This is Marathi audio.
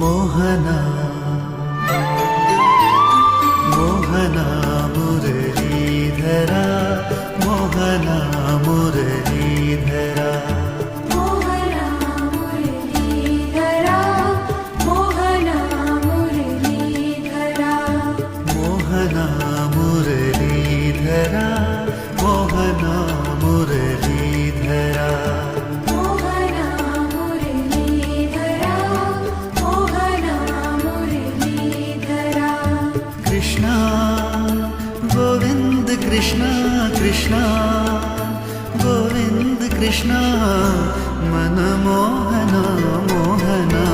मोहना मोहना मुरलीधरा मोहना मुरलीधरा मोहना मुरलीधरा मोहना मुरलीधरा मोहना मुरलीधरा मोहना मुरलीधरा मोहना मुरलीधरा मोहना मुरलीधरा कृष्णा गोविंद कृष्णा कृष्णा गोविंद कृष्णा मन मोहना मोहना